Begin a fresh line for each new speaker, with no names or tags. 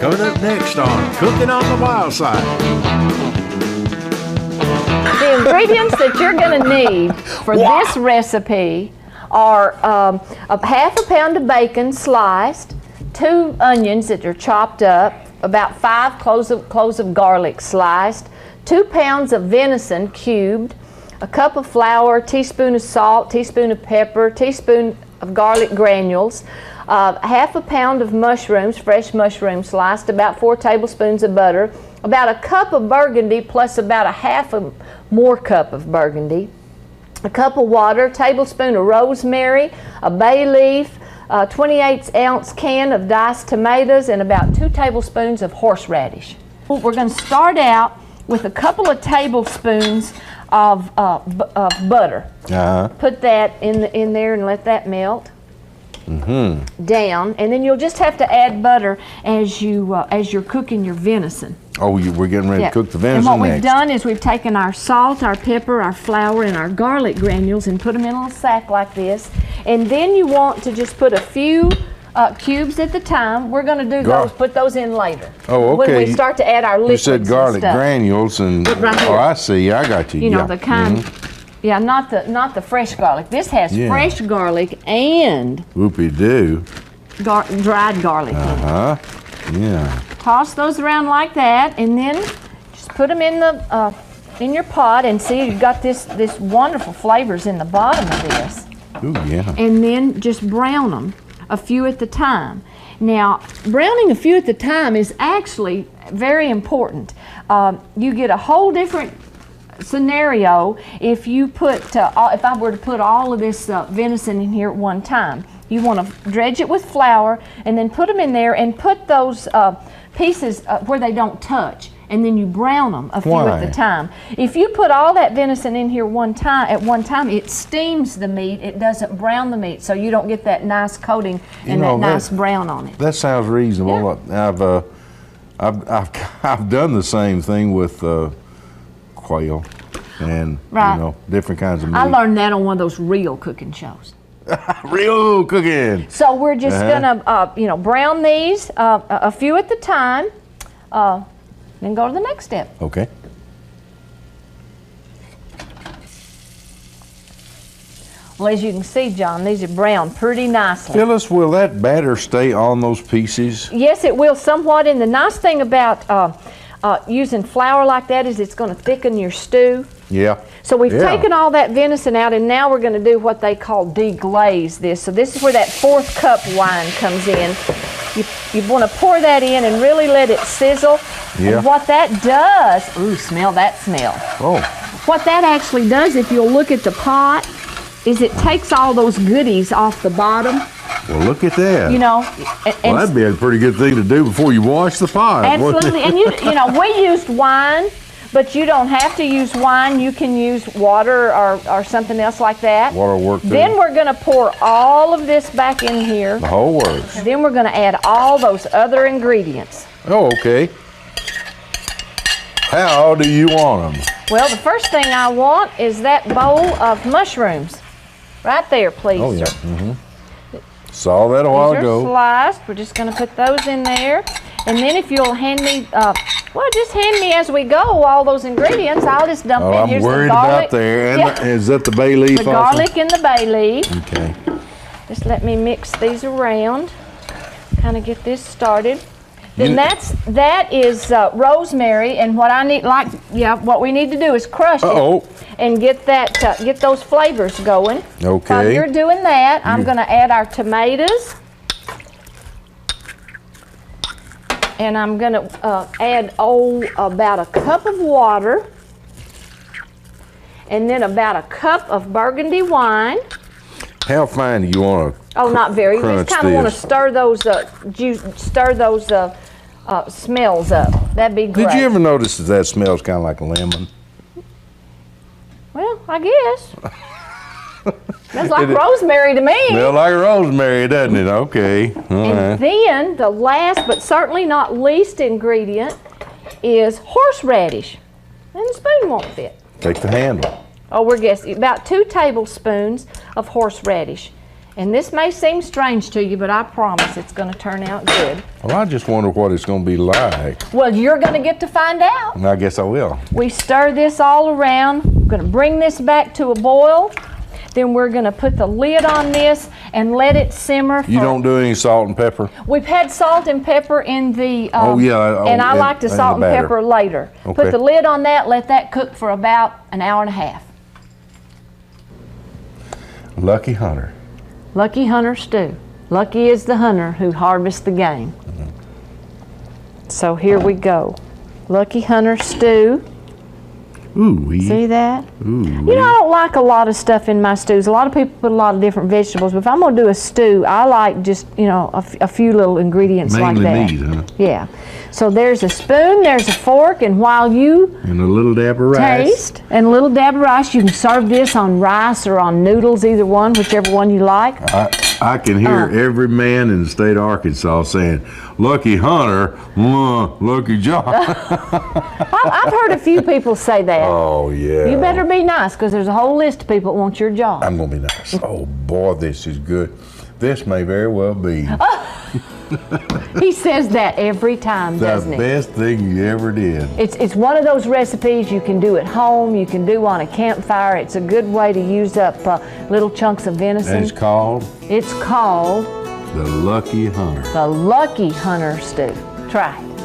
Coming up next on Cooking on the Wild Side.
The ingredients that you're going to need for this recipe are a half a pound of bacon sliced, 2 onions that are chopped up, about 5 cloves of garlic sliced, 2 pounds of venison cubed, a cup of flour, teaspoon of salt, teaspoon of pepper, teaspoon of garlic granules, half a pound of mushrooms, fresh mushrooms sliced, about 4 tablespoons of butter, about a cup of Burgundy plus about a half a more cup of Burgundy, a cup of water, tablespoon of rosemary, a bay leaf, 28-ounce can of diced tomatoes, and about 2 tablespoons of horseradish. We're going to start out with a couple of tablespoons of butter. Put that in there and let that melt down, and then you'll just have to add butter as you're cooking your venison.
Oh, we're getting ready to cook the venison
next. And what
next.
we've done is we've taken our salt, our pepper, our flour, and our garlic granules and put them in a little sack like this. And then you want to just put a few cubes at the time. We're going to do put those in later.
Oh, okay.
When we start to add our liquids.
You said garlic granules and
right here.
Oh, I see. I got you.
You know the kind. Yeah, not the fresh garlic. This has fresh garlic and
whoopie-doo.
Dried garlic.
Yeah.
Toss those around like that, and then just put them in your pot, and see you've got this wonderful flavors in the bottom of this.
Ooh, yeah.
And then just brown them a few at the time. Now, browning a few at the time is actually very important. You get a whole different scenario if you put if I were to put all of this venison in here at one time. You want to dredge it with flour and then put them in there and put those pieces where they don't touch, and then you brown them a few at the time. If you put all that venison in here at one time, it steams the meat. It doesn't brown the meat, so you don't get that nice coating and that nice brown on it.
That sounds reasonable.
Yeah.
I've done the same thing with quail and different kinds of meat.
I learned that on one of those real cooking shows.
Real cooking.
So we're just gonna brown these a few at the time, then go to the next step.
Okay.
Well, as you can see, John, these are browned pretty nicely.
Phyllis, will that batter stay on those pieces?
Yes, it will somewhat. And the nice thing about using flour like that is it's going to thicken your stew.
Yeah.
So we've taken all that venison out, and now we're going to do what they call deglaze this. So this is where that 4th cup wine comes in. You want to pour that in and really let it sizzle.
Yeah.
And what that does, ooh, smell that smell.
Oh.
What that actually does, if you'll look at the pot, is it takes all those goodies off the bottom.
Well, look at that.
You know,
well, that'd be a pretty good thing to do before you wash the pot.
Absolutely. And you know, we used wine, but you don't have to use wine. You can use water or something else like that.
Water will work too.
Then we're going to pour all of this back in here.
The whole works.
Then we're going to add all those other ingredients.
Oh, okay. How do you want them?
Well, the first thing I want is that bowl of mushrooms. Right there, please.
Oh, yeah. Saw that a while ago.
These are sliced. We're just going to put those in there. And then if you'll hand me, just hand me as we go all those ingredients. I'll just dump in. Here's
I'm worried
the garlic.
about there. And is that the bay leaf
The garlic and the bay leaf.
Okay.
Just let me mix these around. Kind of get this started. Then that is rosemary, and what I need, what we need to do is crush it and get that get those flavors going.
Okay.
While you're doing that, I'm going to add our tomatoes, and I'm going to add about a cup of water, and then about a cup of Burgundy wine.
How fine do you want to?
Oh, not very. You just kind of want to stir those smells up. That'd be great.
Did you ever notice that smells kind of like a lemon?
Well, I guess. Smells like rosemary to me.
Smells like rosemary, doesn't it? Okay.
And then the last but certainly not least ingredient is horseradish. And the spoon won't fit.
Take the handle.
Oh, we're guessing about 2 tablespoons of horseradish. And this may seem strange to you, but I promise it's going to turn out good.
Well, I just wonder what it's going to be like.
Well, you're going to get to find out.
And I guess I will.
We stir this all around. We're going to bring this back to a boil. Then we're going to put the lid on this and let it simmer.
You don't do any salt and pepper?
We've had salt and pepper in the,
and
I like the salt and pepper later.
Okay.
Put the lid on that, let that cook for about an hour and a half.
Lucky hunter.
Lucky hunter stew. Lucky is the hunter who harvests the game. So here we go. Lucky hunter stew.
Ooh,
See that?
Ooh,
you know, I don't like a lot of stuff in my stews. A lot of people put a lot of different vegetables, but if I'm going to do a stew, I like just, you know, a few little ingredients
mainly
like that.
meat, huh?
Yeah. So there's a spoon, there's a fork, and while you
and a little dab of rice.
taste, and a little dab of rice, you can serve this on rice or on noodles, either one, whichever one you like.
I can hear every man in the state of Arkansas saying, Lucky Hunter, Lucky John.
I've heard a few people say that.
Oh, yeah.
You better be nice, because there's a whole list of people that want your job.
I'm going to be nice. Oh, boy, this is good. This may very well be
He says that every time, doesn't he?
the best thing you ever did.
It's one of those recipes you can do at home, you can do on a campfire. It's a good way to use up little chunks of venison.
And it's called?
It's called
The Lucky Hunter.
the Lucky Hunter Stew. Try it.